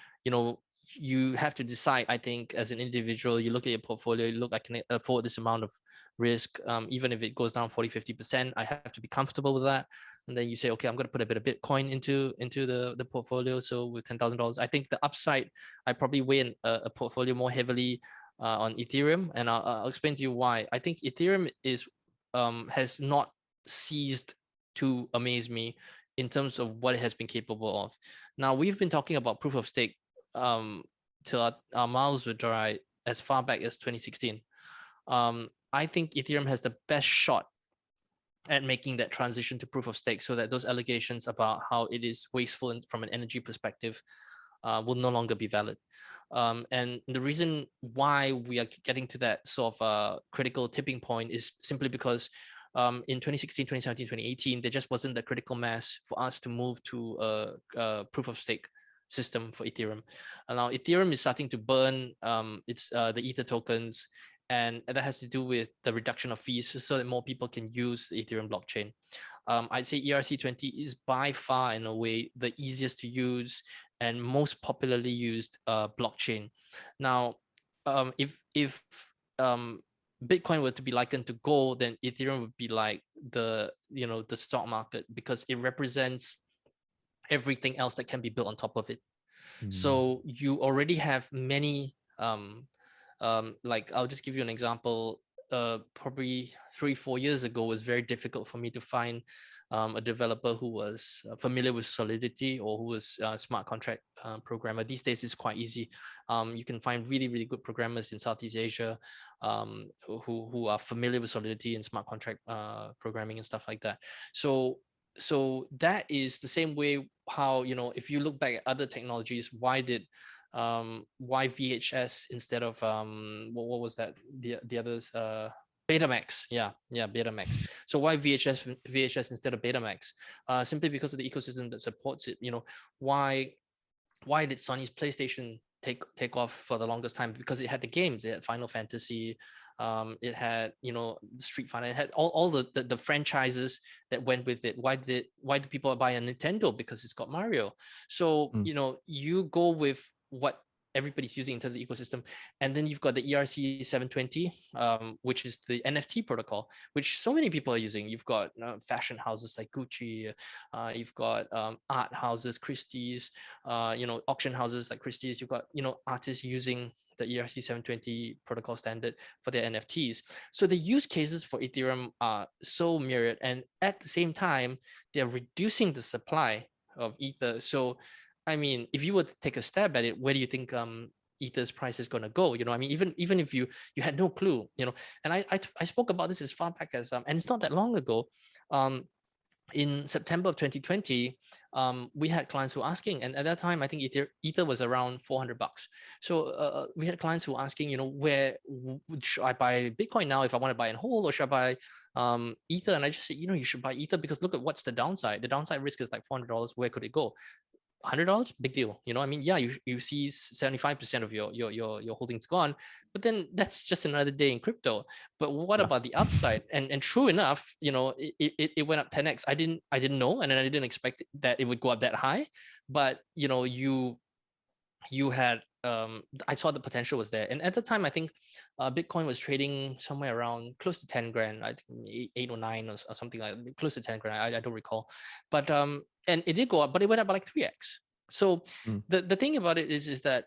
You have to decide. I think as an individual, you look at your portfolio, you look, I can afford this amount of risk, even if it goes down 40-50%, I have to be comfortable with that. And then you say, okay, I'm going to put a bit of Bitcoin into the portfolio. So with $10,000, I think the upside, I probably weigh in a portfolio more heavily on Ethereum, and I'll explain to you why. I think Ethereum has not ceased to amaze me in terms of what it has been capable of. Now, we've been talking about proof of stake till our mouths were dry as far back as 2016. I think Ethereum has the best shot at making that transition to proof of stake, so that those allegations about how it is wasteful from an energy perspective will no longer be valid. And the reason why we are getting to that sort of critical tipping point is simply because in 2016, 2017, 2018, there just wasn't the critical mass for us to move to a proof of stake system for Ethereum. And now Ethereum is starting to burn the Ether tokens, and that has to do with the reduction of fees so that more people can use the Ethereum blockchain. I'd say ERC20 is by far, in a way, the easiest to use and most popularly used blockchain. Now, if Bitcoin were to be likened to gold, then Ethereum would be like the stock market, because it represents everything else that can be built on top of it. So you already have many like, I'll just give you an example. Probably 3-4 years ago, it was very difficult for me to find a developer who was familiar with Solidity or who was a smart contract programmer. These days, it's quite easy. You can find really, really good programmers in Southeast Asia who are familiar with Solidity and smart contract programming and stuff like that. So that is the same way how, if you look back at other technologies, why VHS instead of what was that, the others, Betamax. Yeah, Betamax. So why VHS instead of Betamax? Simply because of the ecosystem that supports it. Why did Sony's PlayStation take off for the longest time? Because it had the games. It had Final Fantasy, it had Street Fighter, it had all the franchises that went with it. Why do people buy a Nintendo? Because it's got Mario. So you go with what everybody's using in terms of ecosystem. And then you've got the ERC 720, which is the NFT protocol, which so many people are using. You've got fashion houses like Gucci, you've got art houses, Christie's, auction houses like Christie's. You've got artists using the ERC 720 protocol standard for their NFTs. So the use cases for Ethereum are so myriad, and at the same time, they're reducing the supply of Ether. So I mean, if you were to take a stab at it, where do you think Ether's price is going to go? I mean, even if you had no clue, and I spoke about this as far back as and it's not that long ago. In September of 2020, we had clients who were asking, and at that time, I think Ether was around $400. So we had clients who were asking, where should I buy Bitcoin now if I want to buy in whole, or should I buy Ether? And I just said, you should buy Ether, because look at what's the downside. The downside risk is like $400. Where could it go? $100, big deal. I mean, yeah, you see 75% of your holdings gone, but then that's just another day in crypto. But what about the upside? And true enough, it went up 10x. I didn't know, and then I didn't expect that it would go up that high. But you had I saw the potential was there. And at the time, I think Bitcoin was trading somewhere around close to 10 grand. I think 8 or 9 or something like that, close to 10 grand. I don't recall. But and it did go up, but it went up by like 3x. So the thing about it is that,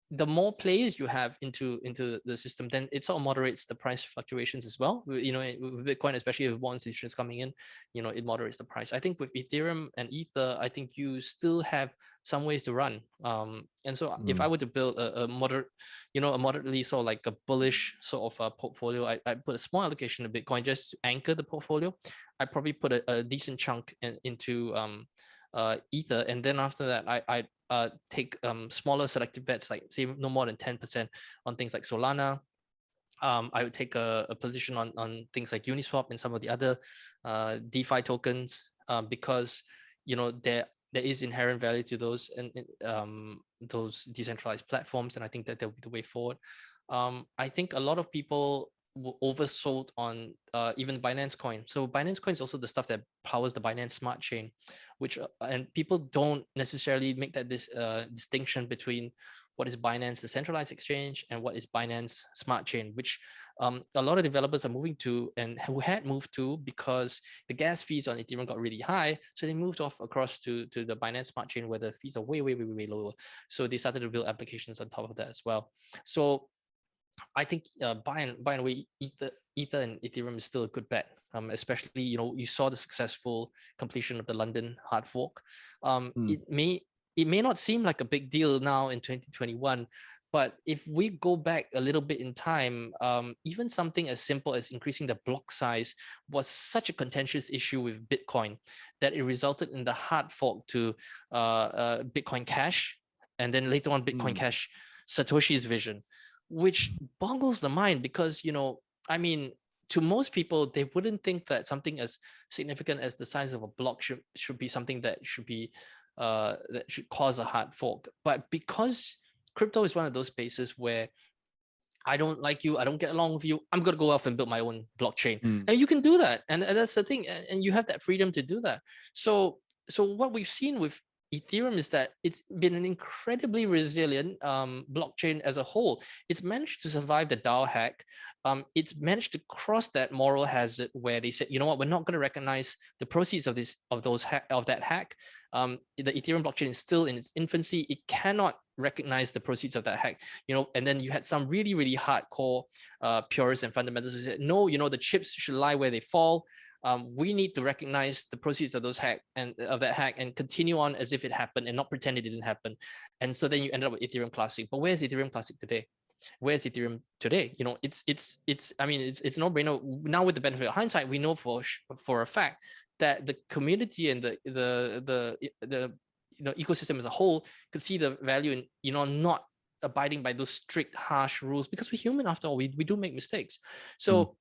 the more players you have into the system, then it sort of moderates the price fluctuations as well. With Bitcoin, especially with more institutions coming in, it moderates the price. I think with Ethereum and Ether, I think you still have some ways to run. And so if I were to build a moderately sort of like a bullish sort of a portfolio, I put a small allocation of Bitcoin just to anchor the portfolio. I probably put a decent chunk into Ether, and then after that, I take smaller selective bets, like say no more than 10% on things like Solana. I would take a position on things like Uniswap and some of the other DeFi tokens, because there is inherent value to those, and those decentralized platforms, and I think that will be the way forward. I think a lot of people oversold on even Binance Coin. So Binance Coin is also the stuff that powers the Binance Smart Chain, which and people don't necessarily make that distinction between what is Binance, the centralized exchange, and what is Binance Smart Chain, which a lot of developers are moving to, and who had moved to, because the gas fees on Ethereum got really high. So they moved off across to the Binance Smart Chain, where the fees are way, way, way, way lower. So they started to build applications on top of that as well. So I think by and way, Ether and Ethereum is still a good bet. Especially, you saw the successful completion of the London hard fork. It may not seem like a big deal now in 2021, but if we go back a little bit in time, even something as simple as increasing the block size was such a contentious issue with Bitcoin that it resulted in the hard fork to Bitcoin Cash, and then later on Bitcoin Cash, Satoshi's vision, which boggles the mind, because I mean, to most people, they wouldn't think that something as significant as the size of a block should be something that should be that should cause a hard fork. But because crypto is one of those spaces where I don't like you, I don't get along with you, I'm going to go off and build my own blockchain. And you can do that. And that's the thing. And you have that freedom to do that. So what we've seen with Ethereum is that it's been an incredibly resilient blockchain as a whole. It's managed to survive the DAO hack. It's managed to cross that moral hazard where they said, you know what, we're not going to recognize the proceeds of that hack. The Ethereum blockchain is still in its infancy. It cannot recognize the proceeds of that hack, and then you had some really, really hardcore purists and fundamentalists who said, no, the chips should lie where they fall. We need to recognize the proceeds of that hack and continue on as if it happened and not pretend it didn't happen. And so then you ended up with Ethereum Classic. But where's Ethereum Classic today? Where's Ethereum today? It's no brainer. Now with the benefit of hindsight, we know for a fact that the community and the ecosystem as a whole could see the value in not abiding by those strict, harsh rules, because we're human after all. We do make mistakes. So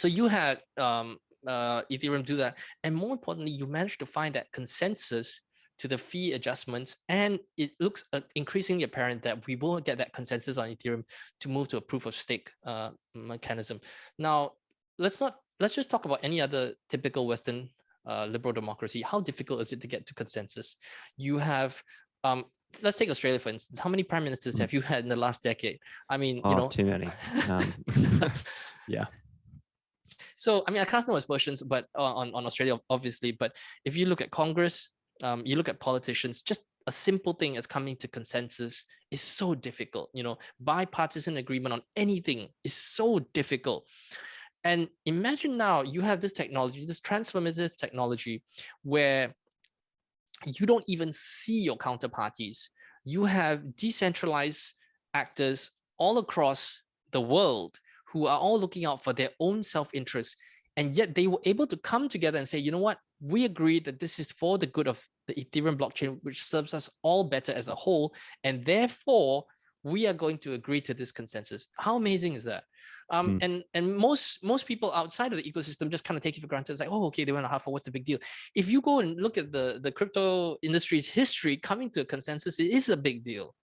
you had Ethereum do that, and more importantly, you managed to find that consensus to the fee adjustments, and it looks increasingly apparent that we will get that consensus on Ethereum to move to a proof of stake mechanism. Now, let's just talk about any other typical Western liberal democracy. How difficult is it to get to consensus? You have let's take Australia, for instance. How many prime ministers have you had in the last decade? I mean, too many. Yeah. So, I cast no aspersions, but on Australia, obviously. But if you look at Congress, you look at politicians, just a simple thing as coming to consensus is so difficult. Bipartisan agreement on anything is so difficult. And imagine now you have this technology, this transformative technology, where you don't even see your counterparties. You have decentralized actors all across the world who are all looking out for their own self-interest. And yet they were able to come together and say, you know what, we agree that this is for the good of the Ethereum blockchain, which serves us all better as a whole. And therefore, we are going to agree to this consensus. How amazing is that? And most people outside of the ecosystem just kind of take it for granted. It's like, oh, okay, they went a half, what's the big deal? If you go and look at the crypto industry's history, coming to a consensus, it is a big deal.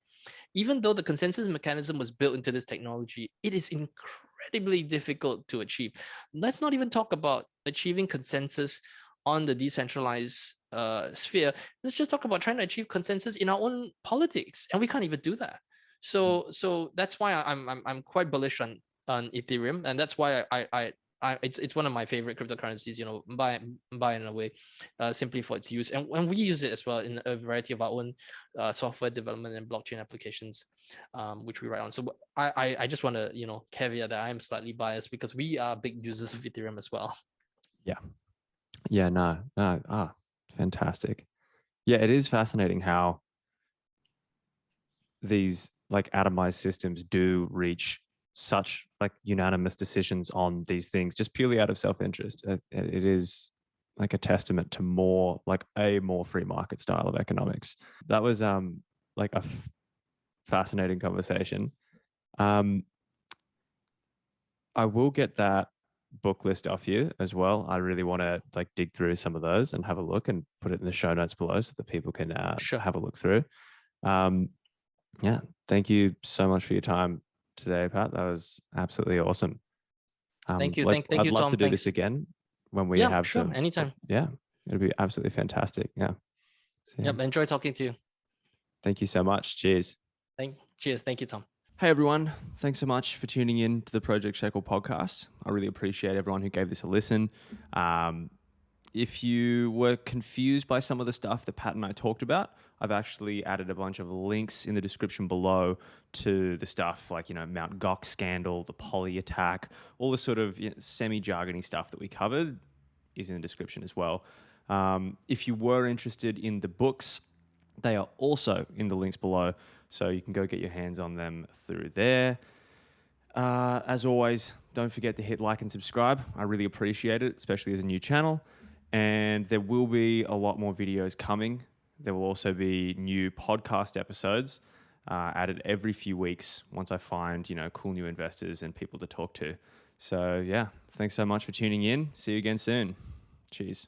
Even though the consensus mechanism was built into this technology, it is incredibly difficult to achieve. Let's not even talk about achieving consensus on the decentralized sphere. Let's just talk about trying to achieve consensus in our own politics, and we can't even do that. So that's why I'm quite bullish on Ethereum, and that's why it's one of my favorite cryptocurrencies, by and away, simply for its use, and we use it as well in a variety of our own software development and blockchain applications, which we write on. So I just want to caveat that I am slightly biased because we are big users of Ethereum as well. Fantastic. Yeah, it is fascinating how these like atomized systems do reach such like unanimous decisions on these things just purely out of self-interest. It is like a testament to more free market style of economics. That was like a fascinating conversation. I will get that book list off you as well. I really want to like dig through some of those and have a look and put it in the show notes below so that people can have a look through. Yeah, thank you so much for your time today, Pat. That was absolutely awesome. Thank you. I'd Thank you, love Tom. to do this again when we have some. Anytime. Yeah, it'll be absolutely fantastic. Yeah. So, yep. Enjoy talking to you. Thank you so much. Cheers. Cheers. Thank you, Tom. Hey everyone, thanks so much for tuning in to the Project Shekel podcast. I really appreciate everyone who gave this a listen. If you were confused by some of the stuff that Pat and I talked about, I've actually added a bunch of links in the description below to the stuff like, Mt. Gox scandal, the Poly attack, all the sort of semi-jargony stuff that we covered is in the description as well. If you were interested in the books, they are also in the links below, so you can go get your hands on them through there. As always, don't forget to hit like and subscribe. I really appreciate it, especially as a new channel. And there will be a lot more videos coming. There will also be new podcast episodes added every few weeks once I find, cool new investors and people to talk to. So yeah, thanks so much for tuning in. See you again soon. Cheers.